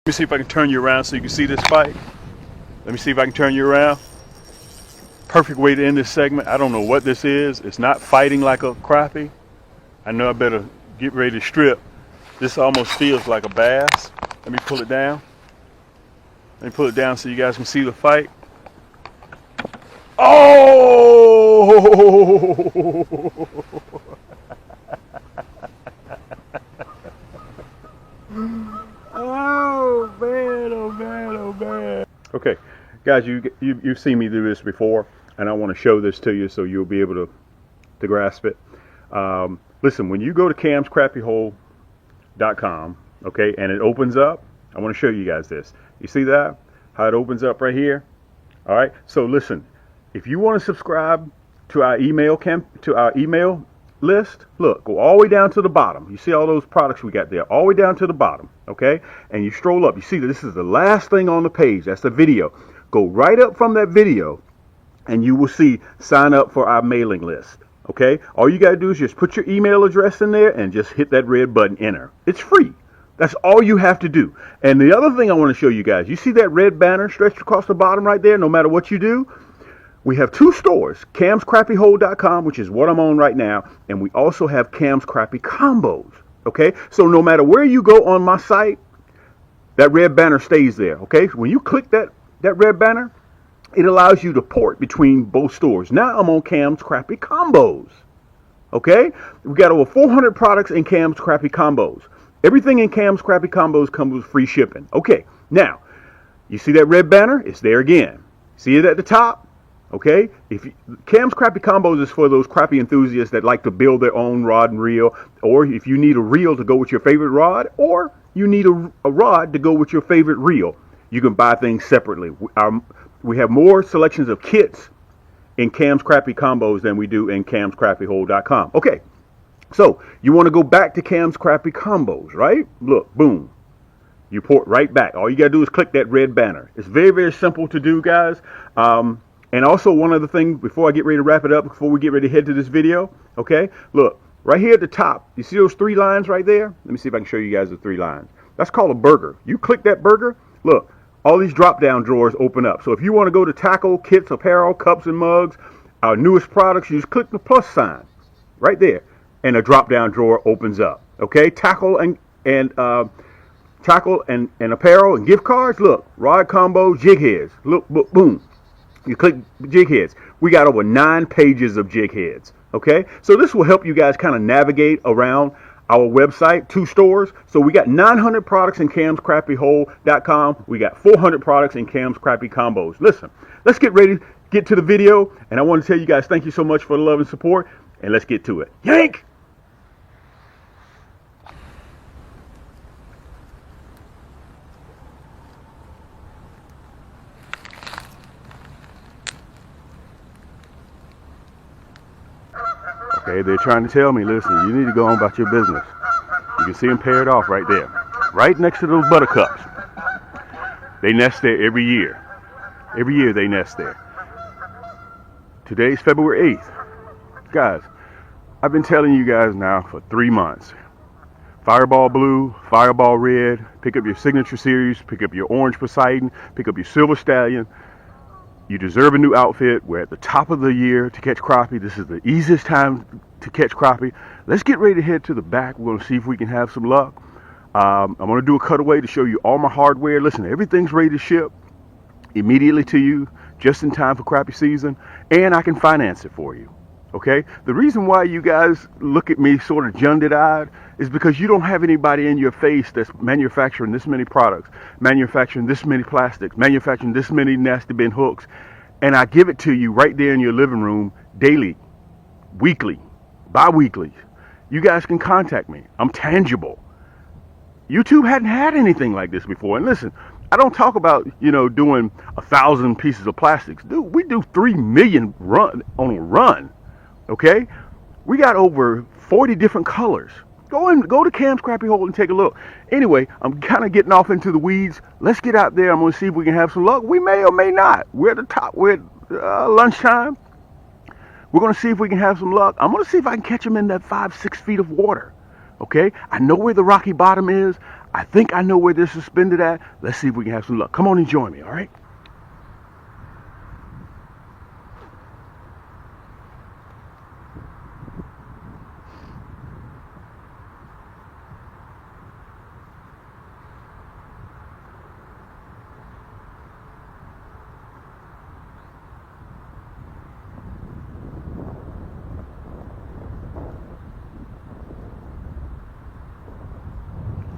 Let me see if I can turn you around so you can see this fight. Let me see if I can turn you around. Perfect way to end this segment. I don't know what this is. It's not fighting like a crappie. I know I better get ready to strip. This almost feels like a bass. Let me pull it down. Let me pull it down so you guys can see the fight. Oh! Oh man, oh man, oh man. Okay, guys, you've seen me do this before, and I want to show this to you so you'll be able to grasp it. Listen, when you go to camscrappyhole.com, okay, and it opens up, I want to show you guys this. You see that? How it opens up right here? All right. So listen, if you want to subscribe to our email list, look, go all the way down to the bottom. You see all those products we got there, all the way down to the bottom, okay? And you stroll up. You see that this is the last thing on the page. That's the video. Go right up from that video, and you will see sign up for our mailing list, okay? All you got to do is just put your email address in there and just hit that red button, enter. It's free. That's all you have to do. And the other thing I want to show you guys, you see that red banner stretched across the bottom right there? No matter what you do, we have two stores, camscrappyhole.com, which is what I'm on right now, and we also have Cam's Crappie Combos, okay? So no matter where you go on my site, that red banner stays there, okay? When you click that red banner, it allows you to port between both stores. Now I'm on Cam's Crappie Combos, okay? We got over 400 products in Cam's Crappie Combos. Everything in Cam's Crappie Combos comes with free shipping. Okay, now, you see that red banner? It's there again. See it at the top? Okay, Cam's Crappie Combos is for those crappie enthusiasts that like to build their own rod and reel, or if you need a reel to go with your favorite rod, or you need a rod to go with your favorite reel, you can buy things separately. We have more selections of kits in Cam's Crappie Combos than we do in camscrappyhole.com. Okay, so you want to go back to Cam's Crappie Combos, right? Look, boom. You port right back. All you got to do is click that red banner. It's very, very simple to do, guys. And also one other thing before I get ready to wrap it up, before we get ready to head to this video, okay? Look, right here at the top, you see those three lines right there? Let me see if I can show you guys the three lines. That's called a burger. You click that burger, look, all these drop-down drawers open up. So if you want to go to tackle, kits, apparel, cups and mugs, our newest products, you just click the plus sign right there, and a drop-down drawer opens up, okay? Tackle and apparel and gift cards, look, rod combo, jig heads, look, boom. You click jig heads. We got over 9 pages of jig heads. Okay, so this will help you guys kind of navigate around our website, 2 stores. So we got 900 products in camscrappyhole.com. We got 400 products in Cam's Crappie Combos. Listen, let's get ready to get to the video. And I want to tell you guys thank you so much for the love and support. And let's get to it. Yank! Okay, they're trying to tell me, listen, you need to go on about your business. You can see them paired off right there. Right next to those buttercups. They nest there every year. Every year they nest there. Today's February 8th. Guys, I've been telling you guys now for 3 months. Fireball Blue, Fireball Red, pick up your Signature Series, pick up your Orange Poseidon, pick up your Silver Stallion. You deserve a new outfit. We're at the top of the year to catch crappie. This is the easiest time to catch crappie. Let's get ready to head to the back. We're going to see if we can have some luck. I'm going to do a cutaway to show you all my hardware. Listen, everything's ready to ship immediately to you, just in time for crappie season, and I can finance it for you. Okay? The reason why you guys look at me sort of junded-eyed is because you don't have anybody in your face that's manufacturing this many products, manufacturing this many plastics, manufacturing this many nasty bin hooks, and I give it to you right there in your living room daily, weekly, bi-weekly. You guys can contact me. I'm tangible. YouTube hadn't had anything like this before. And listen, I don't talk about, doing 1,000 pieces of plastics. Dude, we do 3 million on a run. Okay? We got over 40 different colors. Go to Cam's Crappie Hole and take a look. Anyway, I'm kind of getting off into the weeds. Let's get out there. I'm going to see if we can have some luck. We may or may not. We're at the top. We're at lunchtime. We're going to see if we can have some luck. I'm going to see if I can catch them in that 5-6 feet of water. Okay? I know where the rocky bottom is. I think I know where they're suspended at. Let's see if we can have some luck. Come on and join me, all right?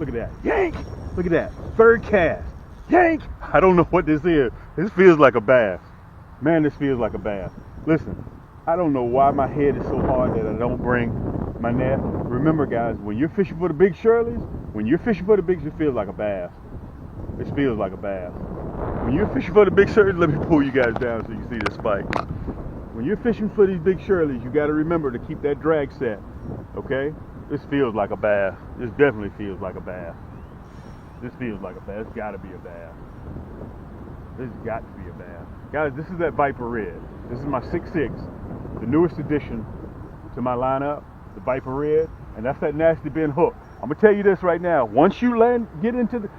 Look at that. Yank! Look at that. Third cast. Yank! I don't know what this is. This feels like a bass. Man, this feels like a bass. Listen, I don't know why my head is so hard that I don't bring my net. Remember, guys, when you're fishing for the big Shirleys, it feels like a bass. This feels like a bass. When you're fishing for the big Shirleys, let me pull you guys down so you can see this spike. When you're fishing for these big Shirleys, you got to remember to keep that drag set, okay? This feels like a bass. This definitely feels like a bass. This feels like a bass. It's got to be a bass. This has got to be a bass. Guys, this is that Viper Red. This is my 6'6", the newest addition to my lineup, the Viper Red, and that's that nasty bend hook. I'm going to tell you this right now. Once you get into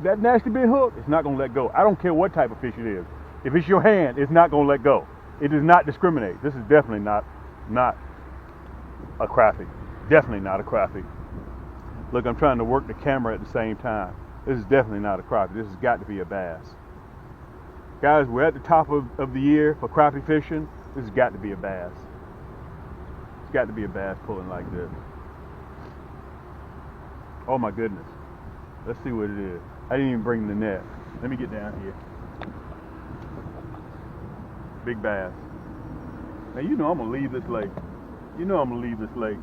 that nasty bend hook, it's not going to let go. I don't care what type of fish it is. If it's your hand, it's not going to let go. It does not discriminate. This is definitely not a crappie. Definitely not a crappie. Look, I'm trying to work the camera at the same time. This is definitely not a crappie. This has got to be a bass. Guys, we're at the top of the year for crappie fishing. This has got to be a bass. It's got to be a bass pulling like this. Oh my goodness. Let's see what it is. I didn't even bring the net. Let me get down here. Big bass. Now you know I'm gonna leave this lake. You know I'm gonna leave this lake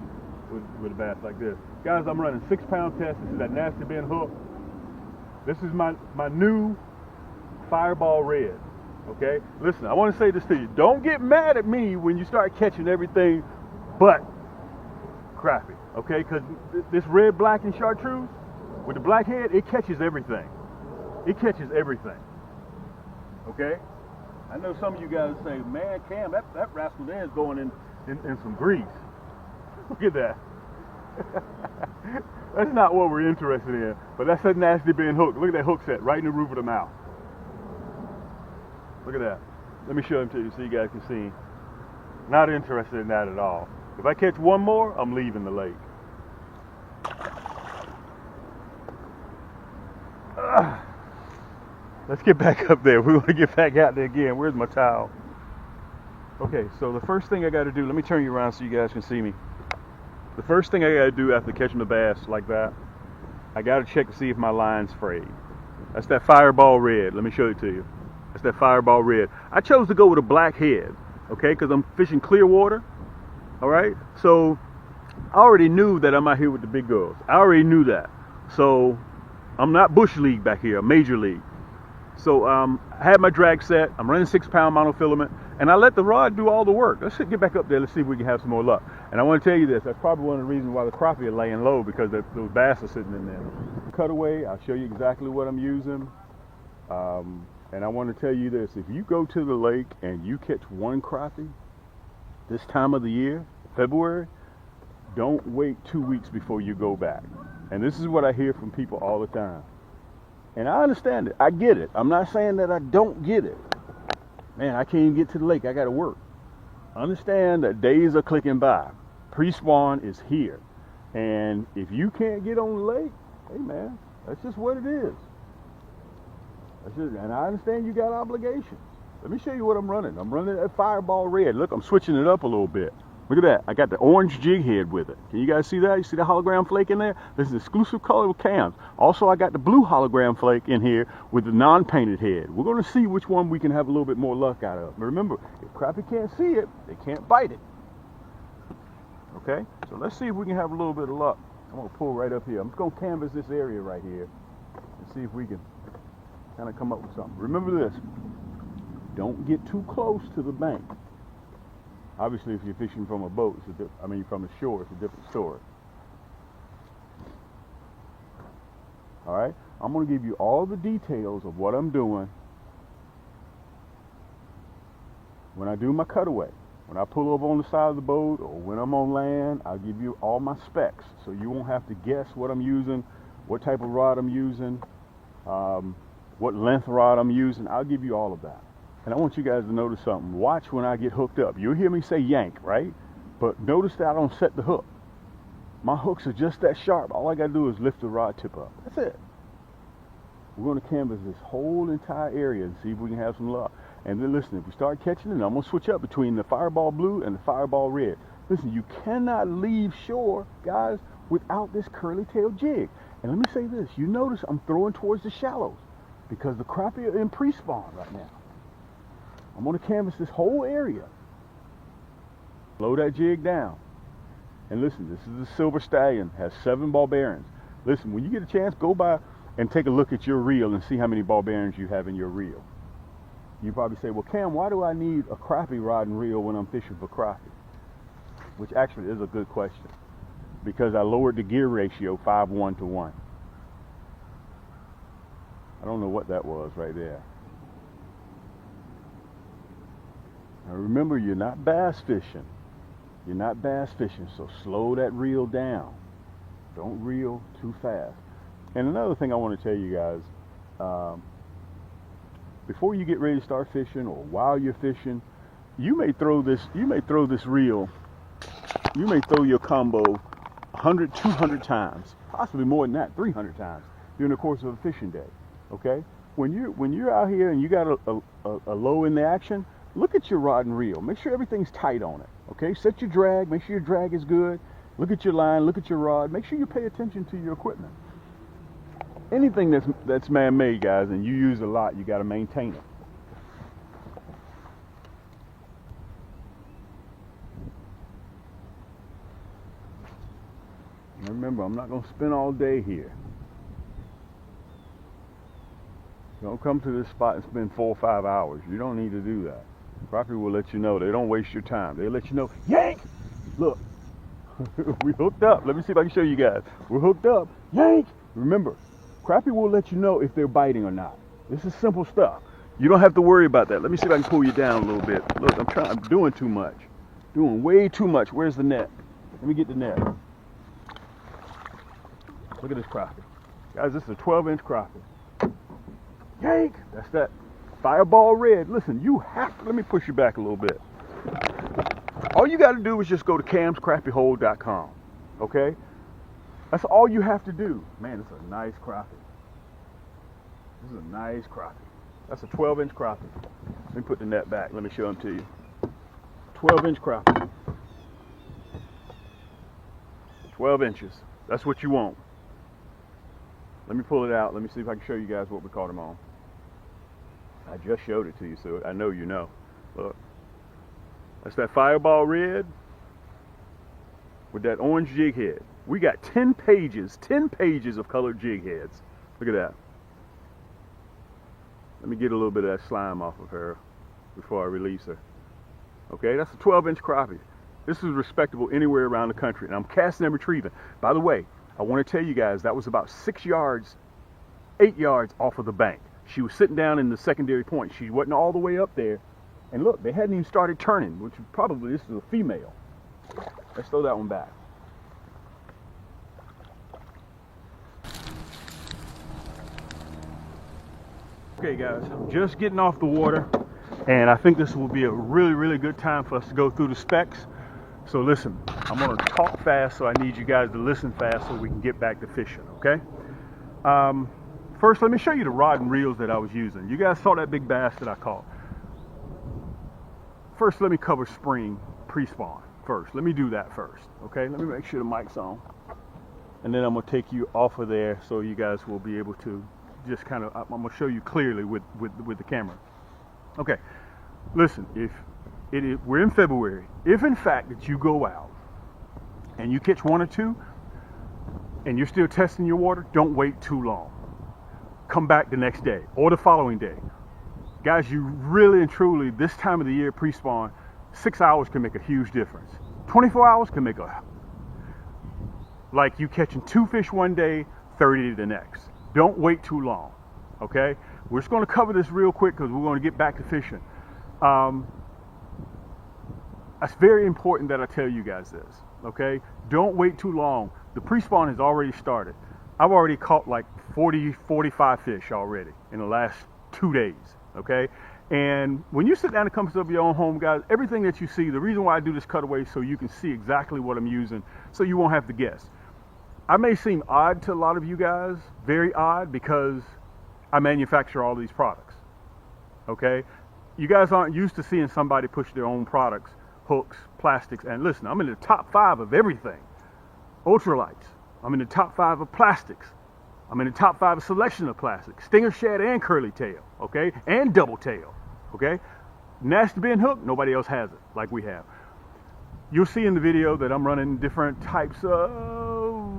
with a bass like this. Guys, I'm running 6-pound test. This is that nasty bend hook. This is my new Fireball Red. Okay? Listen, I want to say this to you. Don't get mad at me when you start catching everything but crappie. Okay? Because this red, black, and chartreuse with the black head, it catches everything. It catches everything. Okay? I know some of you guys say, man, Cam, that rascal there is going in some grease. Look at that. That's not what we're interested in, but that's that nasty bend hook. Look at that hook set right in the roof of the mouth. Look at that. Let me show him to you so you guys can see. Not interested in that at all. If I catch one more, I'm leaving the lake. Let's get back up there. We want to get back out there again. Where's my towel? Okay, so the first thing I got to do, let me turn you around so you guys can see me. The first thing I got to do after catching the bass like that, I got to check to see if my line's frayed. That's that Fireball Red. Let me show it to you. That's that Fireball Red. I chose to go with a black head, okay, because I'm fishing clear water, all right? So I already knew that I'm out here with the big girls. I already knew that. So I'm not Bush League back here, I'm Major League. So I had my drag set. I'm running 6-pound monofilament, and I let the rod do all the work. Let's get back up there. Let's see if we can have some more luck. And I want to tell you this. That's probably one of the reasons why the crappie are laying low, because those bass are sitting in there. Cutaway, I'll show you exactly what I'm using. And I want to tell you this. If you go to the lake and you catch one crappie this time of the year, February, don't wait 2 weeks before you go back. And this is what I hear from people all the time. And I understand it. I get it. I'm not saying that I don't get it. Man, I can't even get to the lake. I got to work. Understand that days are clicking by. Pre-spawn is here. And if you can't get on the lake, hey man, that's just what it is. And I understand you got obligations. Let me show you what I'm running. I'm running that Fireball Red. Look, I'm switching it up a little bit. Look at that. I got the orange jig head with it. Can you guys see that? You see the hologram flake in there? This is exclusive color with cams. Also, I got the blue hologram flake in here with the non-painted head. We're going to see which one we can have a little bit more luck out of. But remember, if crappie can't see it, they can't bite it. Okay? So let's see if we can have a little bit of luck. I'm going to pull right up here. I'm just going to canvas this area right here and see if we can kind of come up with something. Remember this. Don't get too close to the bank. Obviously, if you're fishing from a boat, from the shore, it's a different story. All right? I'm going to give you all the details of what I'm doing when I do my cutaway. When I pull over on the side of the boat or when I'm on land, I'll give you all my specs so you won't have to guess what I'm using what type of rod I'm using, what length rod I'm using. I'll give you all of that. And I want you guys to notice something. Watch when I get hooked up. You'll hear me say yank, right? But notice that I don't set the hook. My hooks are just that sharp. All I got to do is lift the rod tip up. That's it. We're going to canvas this whole entire area and see if we can have some luck. And then listen, if we start catching it, I'm going to switch up between the fireball blue and the fireball red. Listen, you cannot leave shore, guys, without this curly tail jig. And let me say this. You notice I'm throwing towards the shallows because the crappie are in pre-spawn right now. I'm going to canvas this whole area. Low that jig down. And listen, this is the silver stallion. Has 7 ball bearings. Listen, when you get a chance, go by and take a look at your reel and see how many ball bearings you have in your reel. You probably say, well, Cam, why do I need a crappie rod and reel when I'm fishing for crappie? Which actually is a good question. Because I lowered the gear ratio 5:1 to 1. I don't know what that was right there. Now remember, you're not bass fishing. You're not bass fishing, so slow that reel down. Don't reel too fast. And another thing I want to tell you guys, before you get ready to start fishing or while you're fishing, you may throw this reel, you may throw your combo 100, 200 times, possibly more than that, 300 times during the course of a fishing day. Okay? When you're out here and you got a low in the action, look at your rod and reel. Make sure everything's tight on it. Okay? Set your drag. Make sure your drag is good. Look at your line. Look at your rod. Make sure you pay attention to your equipment. Anything that's man-made, guys, and you use a lot, you got to maintain it. And remember, I'm not going to spend all day here. Don't come to this spot and spend 4 or 5 hours. You don't need to do that. Rappie will let you know. They don't waste your time. They let you know, yank! Look, we hooked up. Let me see if I can show you guys. We're hooked up. Yank! Remember, Crappie will let you know if they're biting or not. This is simple stuff. You don't have to worry about that. Let me see if I can pull you down a little bit. Look, I'm doing too much. Doing way too much. Where's the net? Let me get the net. Look at this crappie. Guys, this is a 12-inch crappie. Yank! That's that fireball red. Listen, you have to, let me push you back a little bit. All you got to do is just go to camscrappiehole.com. Okay? That's all you have to do. Man, it's a nice crappie. This is a nice crappie. That's a 12-inch crappie. Let me put the net back. Let me show them to you. 12-inch crappie. 12 inches. That's what you want. Let me pull it out. Let me see if I can show you guys what we caught him on. I just showed it to you, so I know you know. Look. That's that fireball red with that orange jig head. We got 10 pages of colored jig heads. Look at that. Let me get a little bit of that slime off of her before I release her. Okay, that's a 12-inch crappie. This is respectable anywhere around the country, and I'm casting and retrieving. By the way, I want to tell you guys that was about 6 yards, 8 yards off of the bank. She was sitting down in the secondary point. She wasn't all the way up there. And look, they hadn't even started turning, which probably, this is a female. Let's throw that one back. Okay guys, I'm just getting off the water, and I think this will be a really good time for us to go through the specs. So listen, I'm gonna talk fast, so I need you guys to listen fast so we can get back to fishing, okay? First, let me show you the rod and reels that I was using. You guys saw that big bass that I caught. First, let me cover spring pre-spawn first. Let me do that first, okay? Let me make sure the mic's on. And then I'm gonna take you off of there so you guys will be able to just kind of, I'm gonna show you clearly with the camera. Okay, listen, we're in February. If in fact that you go out and you catch 1 or 2 and you're still testing your water, don't wait too long. Come back the next day or the following day. Guys, you really and truly, this time of the year pre-spawn, 6 hours can make a huge difference. 24 hours can make like you catching 2 fish one day, 30 the next. Don't wait too long, okay? We're just gonna cover this real quick because we're gonna get back to fishing. That's very important that I tell you guys this, okay? Don't wait too long. The pre-spawn has already started. I've already caught like 40, 45 fish already in the last 2 days, okay? And when you sit down and come to your own home, guys, everything that you see, the reason why I do this cutaway so you can see exactly what I'm using, so you won't have to guess. I may seem odd to a lot of you guys, very odd, because I manufacture all these products, okay? You guys aren't used to seeing somebody push their own products, hooks, plastics, and listen, I'm in the top 5 of everything. Ultralights, I'm in the top 5 of plastics. I'm in the top 5 of selection of plastics, stinger shad and curly tail, okay, and double tail, okay. Nasty bend hook, nobody else has it like we have. You'll see in the video that I'm running different types of,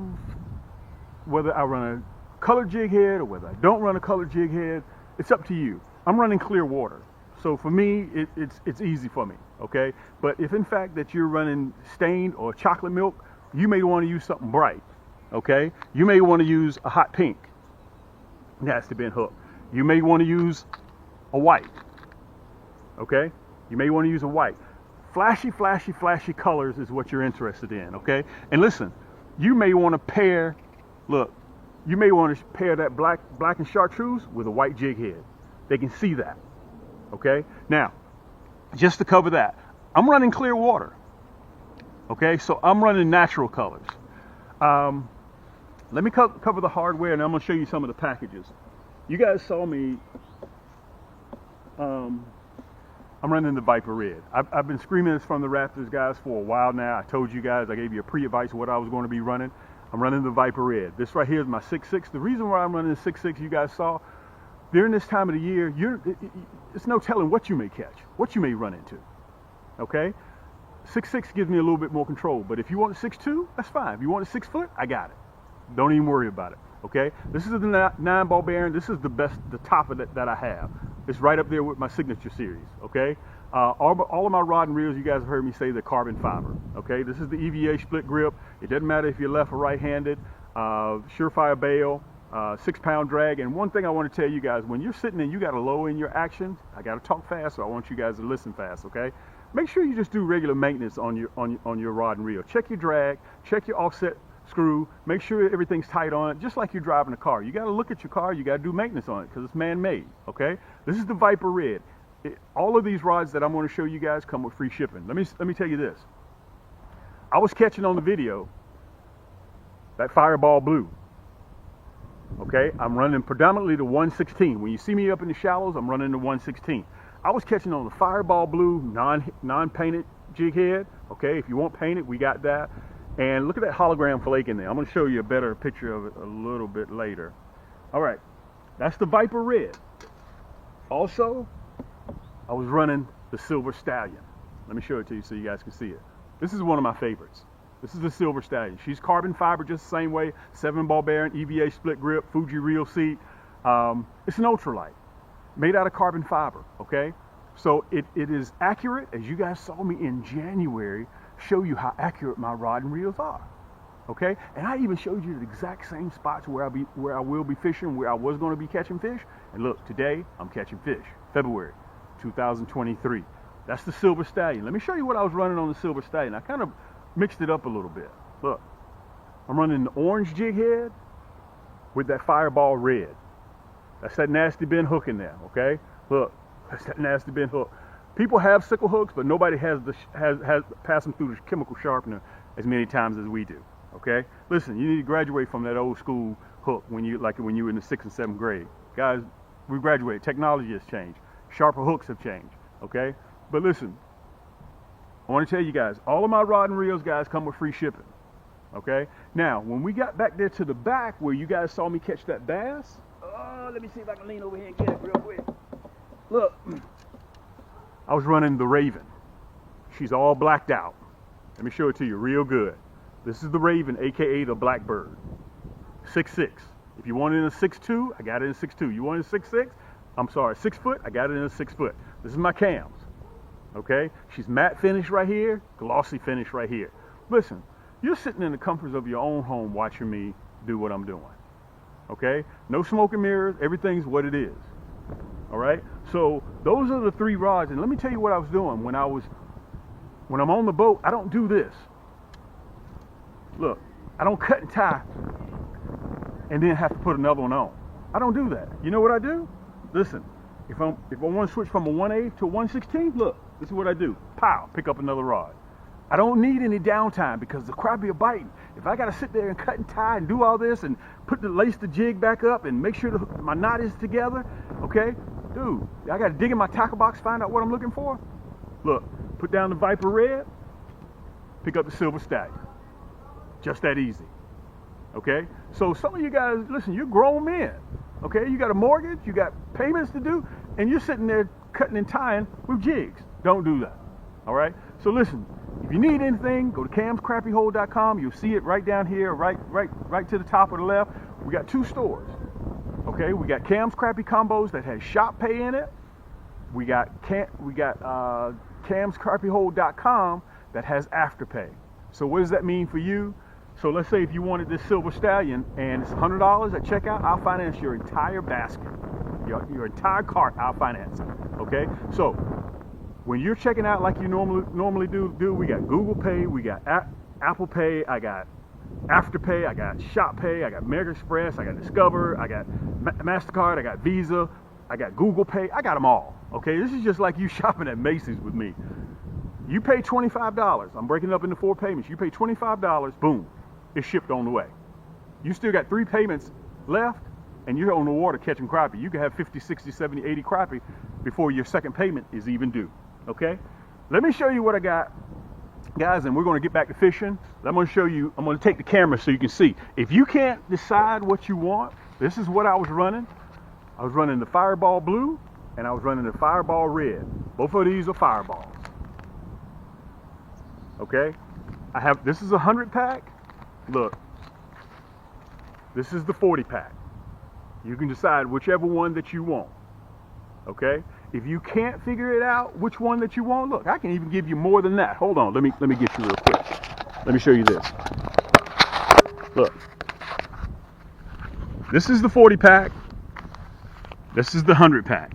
whether I run a colored jig head or whether I don't run a colored jig head, it's up to you. I'm running clear water, so for me, it's easy for me, okay. But if in fact that you're running stained or chocolate milk, you may want to use something bright. Okay, you may want to use a hot pink nasty bend hook. You may want to use a white. Okay, you may want to use a white. Flashy, flashy, flashy colors is what you're interested in. Okay, and listen, you may want to pair. Look, you may want to pair that black and chartreuse with a white jig head. They can see that. Okay, now just to cover that, I'm running clear water. Okay, so I'm running natural colors. Let me cover the hardware, and I'm going to show you some of the packages. You guys saw me, I'm running the Viper Red. I've been screaming this from the Raptors guys for a while now. I told you guys, I gave you a pre-advice of what I was going to be running. I'm running the Viper Red. This right here is my 6.6. The reason why I'm running the 6.6, you guys saw, during this time of the year, it's no telling what you may catch, what you may run into, okay? 6.6 gives me a little bit more control, but if you want a 6.2, that's fine. If you want a 6 foot, I got it. Don't even worry about it, okay? This is the 9 ball bearing. This is the best, the top of it that I have. It's right up there with my signature series, okay? All of my rod and reels, you guys have heard me say, they're carbon fiber, okay? This is the EVA split grip. It doesn't matter if you're left or right-handed. Surefire bail, 6-pound drag. And one thing I want to tell you guys, when you're sitting and you got to low in your action, I got to talk fast, so I want you guys to listen fast, okay? Make sure you just do regular maintenance on your rod and reel. Check your drag, check your offset screw, make sure everything's tight on it, just like you're driving a car. You got to look at your car, you got to do maintenance on it because it's man-made, okay? This is the Viper Red. All of these rods that I'm going to show you guys come with free shipping. Let me tell you this. I was catching on the video that Fireball Blue, okay? I'm running predominantly the 116. When you see me up in the shallows, I'm running the 116. I was catching on the Fireball Blue non-painted jig head, okay? If you want painted, we got that. And look at that hologram flake in there. I'm going to show you a better picture of it a little bit later. All right, that's the Viper Red. Also, I was running the Silver Stallion. Let me show it to you so you guys can see it. This is one of my favorites. This is the Silver Stallion. She's carbon fiber just the same way. 7-ball bearing, EVA split grip, Fuji reel seat. It's an ultralight made out of carbon fiber, okay? So it is accurate, as you guys saw me in January, show you how accurate my rod and reels are, okay? And I even showed you the exact same spots where I will be fishing, where I was going to be catching fish. And look, today I'm catching fish, February 2023. That's the Silver Stallion. Let me show you what I was running on the Silver Stallion. I kind of mixed it up a little bit. Look, I'm running the orange jig head with that Fireball Red. That's that nasty bend hook in there, okay? Look, that's that nasty bend hook. People have sickle hooks, but nobody has passed them through the chemical sharpener as many times as we do, okay? Listen, you need to graduate from that old school hook when you were in the 6th and 7th grade. Guys, we graduated. Technology has changed. Sharper hooks have changed, okay? But listen, I want to tell you guys, all of my rod and reels, guys, come with free shipping, okay? Now, when we got back there to the back where you guys saw me catch that bass, let me see if I can lean over here and get it real quick. Look, I was running the Raven. She's all blacked out. Let me show it to you real good. This is the Raven, aka the Blackbird. 6'6". If you want it in a 6'2", I got it in a 6'2". You want it in a 6'6"? I'm sorry, 6 foot, I got it in a 6 foot. This is my cams, okay? She's matte finish right here, glossy finish right here. Listen, you're sitting in the comforts of your own home watching me do what I'm doing, okay? No smoke and mirrors, everything's what it is, all right? So those are the 3 rods, and let me tell you what I was doing when I'm on the boat. I don't do this. Look, I don't cut and tie and then have to put another one on. I don't do that. You know what I do? Listen, if I want to switch from a 1/8 to a 1/16, look, this is what I do. Pow, pick up another rod. I don't need any downtime because the crappie are biting. If I got to sit there and cut and tie and do all this and lace the jig back up and make sure my knot is together, okay? Dude, I got to dig in my tackle box, find out what I'm looking for. Look, put down the Viper Red, pick up the Silver Stallion. Just that easy, okay? So some of you guys, listen, you're grown men, okay? You got a mortgage, you got payments to do, and you're sitting there cutting and tying with jigs. Don't do that, all right? So listen, if you need anything, go to camscrappyhole.com. You'll see it right down here, right to the top of the left. We got 2 stores. Okay, we got Cam's Crappie Combos that has shop pay in it. We got camscrappyhole.com that has afterpay. So what does that mean for you? So let's say if you wanted this Silver Stallion and it's $100 at checkout, I'll finance your entire basket, your entire cart. I'll finance it. Okay, so when you're checking out like you normally do, we got Google Pay, we got Apple Pay, I got Afterpay, I got Shop Pay, I got American Express, I got Discover, I got MasterCard, I got Visa, I got Google Pay, I got them all. Okay, this is just like you shopping at Macy's with me. You pay $25. I'm breaking it up into 4 payments. You pay $25, boom, it's shipped on the way. You still got 3 payments left, and you're on the water catching crappie. You can have 50, 60, 70, 80 crappie before your second payment is even due. Okay, let me show you what I got, guys, and we're going to get back to fishing. I'm going to show you, I'm going to take the camera so you can see. If you can't decide what you want, this is what I was running. I was running the Fireball Blue and I was running the Fireball Red. Both of these are Fireballs. Okay, this is a 100 pack. Look, this is the 40 pack. You can decide whichever one that you want. Okay, if you can't figure it out which one that you want, look, I can even give you more than that. Hold on, let me get you real quick. Let me show you this. Look, this is the 40 pack. This is the 100 pack.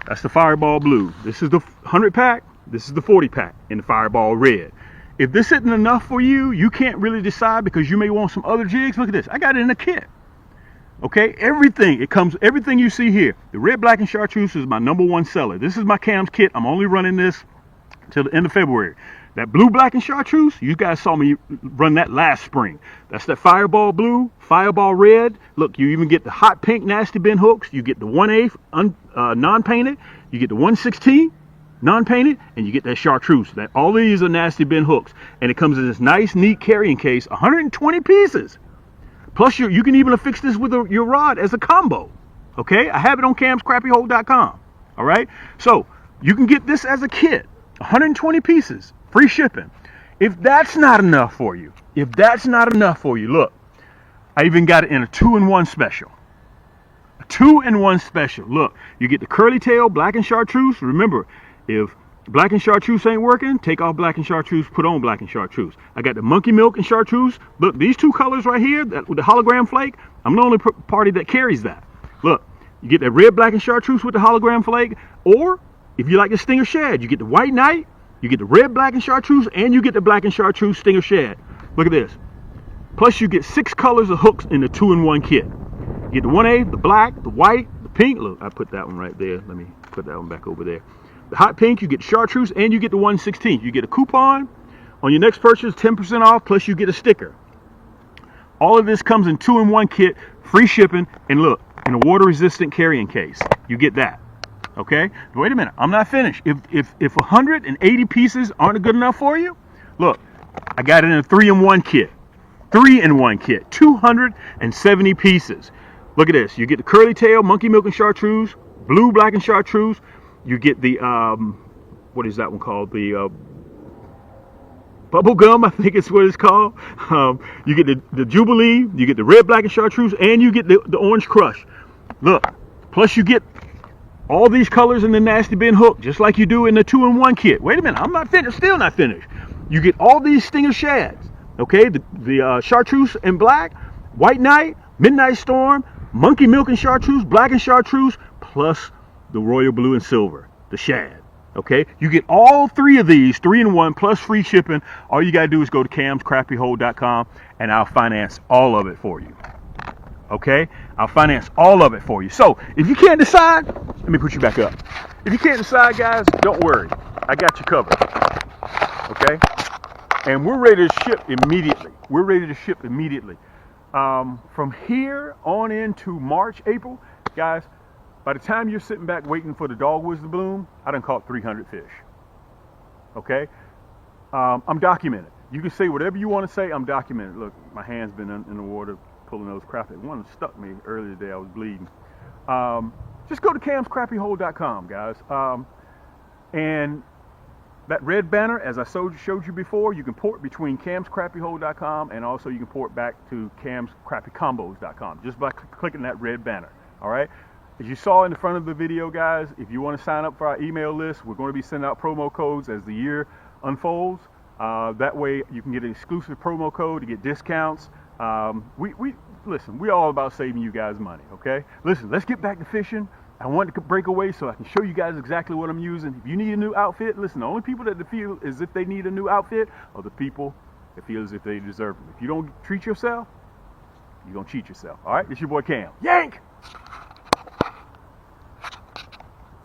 That's the Fireball Blue. This is the 100 pack. This is the 40 pack in the Fireball Red. If this isn't enough for you, you can't really decide because you may want some other jigs. Look at this. I got it in a kit. Okay, everything you see here. The red, black, and chartreuse is my #1 seller. This is my Cam's kit. I'm only running this till the end of February. That blue, black, and chartreuse, you guys saw me run that last spring. That's that Fireball Blue, Fireball Red. Look, you even get the hot pink nasty bin hooks. You get the 1/8 non-painted. You get the 1/16 non-painted, and you get that chartreuse. All these are nasty bin hooks, and it comes in this nice, neat carrying case. 120 pieces. Plus, you can even affix this with your rod as a combo. Okay, I have it on camscrappyhole.com. All right, so you can get this as a kit, 120 pieces, free shipping. If that's not enough for you, look, I even got it in a 2-in-1 special. A 2-in-1 special. Look, you get the curly tail, black and chartreuse. Remember, if black and chartreuse ain't working, take off black and chartreuse, put on black and chartreuse. I got the monkey milk and chartreuse. Look, these 2 colors right here, with the hologram flake, I'm the only party that carries that. Look, you get that red, black, and chartreuse with the hologram flake, or if you like the stinger shad, you get the white knight, you get the red, black, and chartreuse, and you get the black and chartreuse stinger shad. Look at this. Plus you get 6 colors of hooks in the 2-in-1 kit. You get the 1/8, the black, the white, the pink. Look, I put that one right there. Let me put that one back over there. The hot pink, you get chartreuse, and you get the 1/16. You get a coupon on your next purchase, 10% off, plus you get a sticker. All of this comes in 2-in-1 kit, free shipping, and look, in a water-resistant carrying case. You get that. Okay? Wait a minute, I'm not finished. If 180 pieces aren't good enough for you, look, I got it in a 3-in-1 kit. 3-in-1 kit, 270 pieces. Look at this. You get the curly tail, monkey milk and chartreuse, blue, black, and chartreuse. You get the, what is that one called? The bubble gum, I think it's what it's called. You get the Jubilee, you get the red, black, and chartreuse, and you get the orange crush. Look, plus you get all these colors in the nasty bin hook, just like you do in the 2-in-1 kit. Wait a minute, I'm not finished, still not finished. You get all these stinger shads, okay? The chartreuse and black, white knight, midnight storm, monkey milk and chartreuse, black and chartreuse, plus the royal blue and silver, the shad. Okay, you get all 3 of these, 3-in-1 plus free shipping. All you gotta do is go to camscrappyhole.com and I'll finance all of it for you. Okay? I'll finance all of it for you. So if you can't decide, let me put you back up. If you can't decide, guys, don't worry. I got you covered. Okay? And we're ready to ship immediately. We're ready to ship immediately. From here on into March, April, guys, by the time you're sitting back waiting for the dogwoods to bloom, I done caught 300 fish. Okay? I'm documented. You can say whatever you want to say. I'm documented. Look, my hand's been in the water pulling those crappie. One stuck me earlier today. I was bleeding. Just go to camscrappiehole.com, guys. And that red banner, as I showed you before, you can port between camscrappiehole.com and also you can port back to camscrappiecombos.com just by clicking that red banner. All right. As you saw in the front of the video, guys, if you want to sign up for our email list, we're going to be sending out promo codes as the year unfolds. That way you can get an exclusive promo code to get discounts. Listen, we're all about saving you guys money, okay? Listen, let's get back to fishing. I wanted to break away so I can show you guys exactly what I'm using. If you need a new outfit, listen, the only people that feel as if they need a new outfit are the people that feel as if they deserve them. If you don't treat yourself, you're going to cheat yourself, all right? It's your boy Cam. Yank!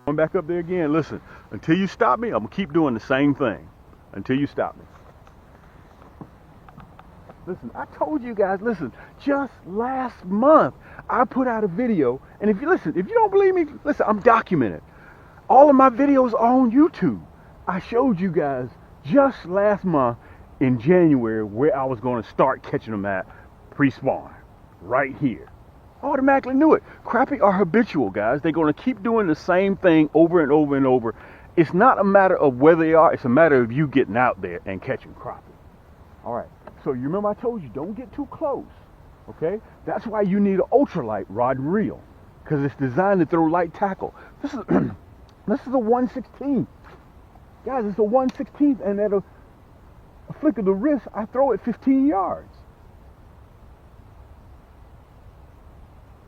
Going back up there again. Listen, until you stop me, I'm going to keep doing the same thing. Until you stop me. Listen, I told you guys, listen, just last month, I put out a video, and if you don't believe me, listen, I'm documented. All of my videos are on YouTube. I showed you guys just last month in January where I was going to start catching them at pre-spawn, right here. Automatically knew it. Crappie are habitual, guys. They're going to keep doing the same thing over and over and over. It's not a matter of where they are. It's a matter of you getting out there and catching crappie. All right. So you remember I told you, don't get too close. Okay? That's why you need an ultralight rod and reel, because it's designed to throw light tackle. This is this is a 1/16. Guys, it's a 1/16, and at a flick of the wrist, I throw it 15 yards.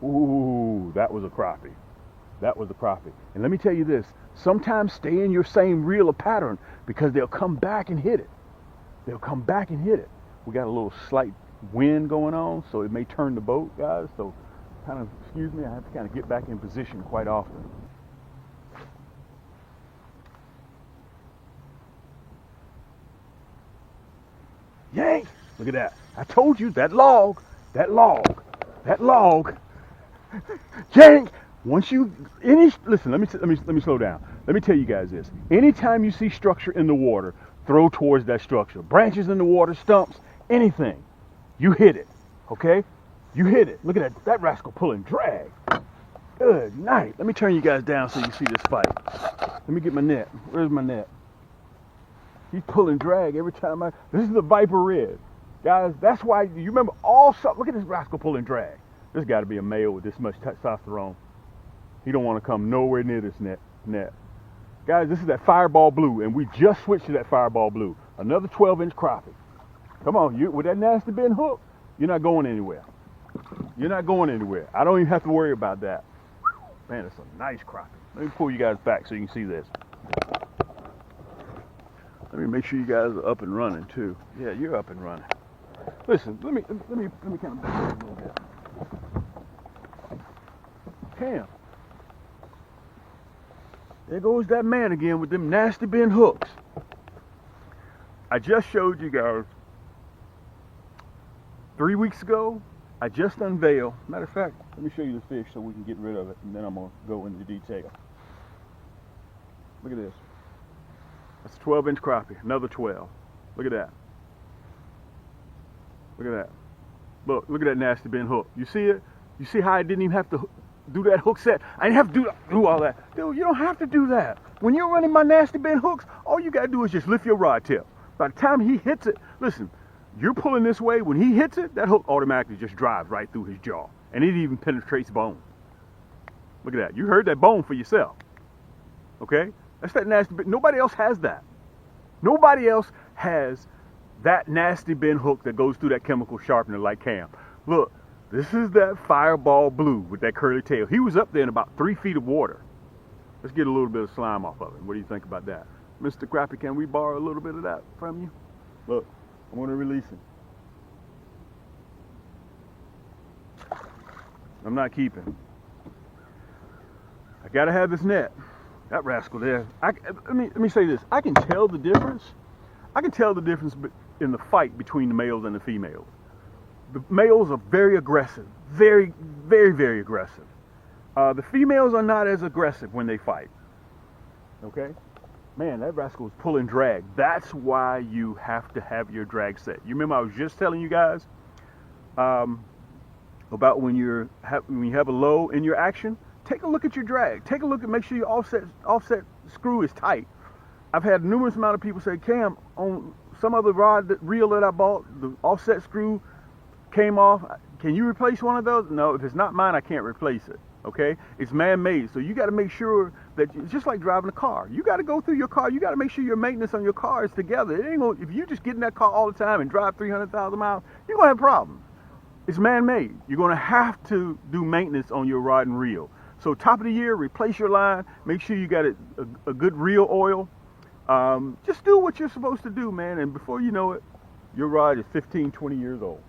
Ooh, that was a crappie. That was a crappie. And let me tell you this, sometimes stay in your same reel or pattern because they'll come back and hit it. They'll come back and hit it. We got a little slight wind going on, so it may turn the boat, guys. So kind of, excuse me, I have to kind of get back in position quite often. Yank! Look at that. I told you, that log. Yank! Once you, listen, let me slow down. Let me tell you guys this. Anytime you see structure in the water, throw towards that structure. Branches in the water, stumps, anything. You hit it, okay? You hit it. Look at that rascal pulling drag. Good night. Let me turn you guys down so you see this fight. Let me get my net. Where's my net? He's pulling drag every time this is the Viper Red. Guys, that's why, you remember look at this rascal pulling drag. There's got to be a male with this much testosterone. He don't want to come nowhere near this net. Guys, this is that Fireball Blue, and we just switched to that Fireball Blue. Another 12-inch crappie. Come on, with that nasty bend hook, you're not going anywhere. You're not going anywhere. I don't even have to worry about that. Man, it's a nice crappie. Let me pull you guys back so you can see this. Let me make sure you guys are up and running too. Yeah, you're up and running. Listen, let me kind of back up a little bit. Cam. There goes that man again with them nasty bend hooks. I just showed you guys 3 weeks ago. I just unveiled. Matter of fact, let me show you the fish so we can get rid of it, and then I'm gonna go into detail. Look at this. That's a 12-inch crappie. Another 12. Look at that. Look at that. Look at that nasty bend hook. You see it? You see how I didn't even have to do that hook set? I didn't have to do all that. Dude, you don't have to do that. When you're running my nasty bend hooks, all you gotta do is just lift your rod tip. By the time he hits it, listen, you're pulling this way. When he hits it, that hook automatically just drives right through his jaw. And it even penetrates bone. Look at that. You heard that bone for yourself. Okay? That's that nasty bend. Nobody else has that. Nobody else has that nasty bend hook that goes through that chemical sharpener like Cam. Look, this is that Fireball Blue with that curly tail. He was up there in about 3 feet of water. Let's get a little bit of slime off of it. What do you think about that? Mr. Crappie, can we borrow a little bit of that from you? Look, I'm going to release him. I'm not keeping. I gotta have this net. That rascal there. Let me say this. I can tell the difference. I can tell the difference in the fight between the males and the females. The males are very aggressive, very, very, very aggressive. The females are not as aggressive when they fight. Okay? Man, that rascal was pulling drag. That's why you have to have your drag set. You remember I was just telling you guys about when you have a low in your action. Take a look at your drag. Take a look and make sure your offset screw is tight. I've had numerous amount of people say, Cam, on some other reel that I bought, the offset screw came off. Can you replace one of those? No, if it's not mine, I can't replace it. Okay? It's man-made. So you got to make sure that, it's just like driving a car. You got to go through your car. You got to make sure your maintenance on your car is together. It ain't gonna, if you just get in that car all the time and drive 300,000 miles, you're going to have problems. It's man-made. You're going to have to do maintenance on your rod and reel. So top of the year, replace your line. Make sure you got a good reel oil. Just do what you're supposed to do, man. And before you know it, your rod is 15, 20 years old.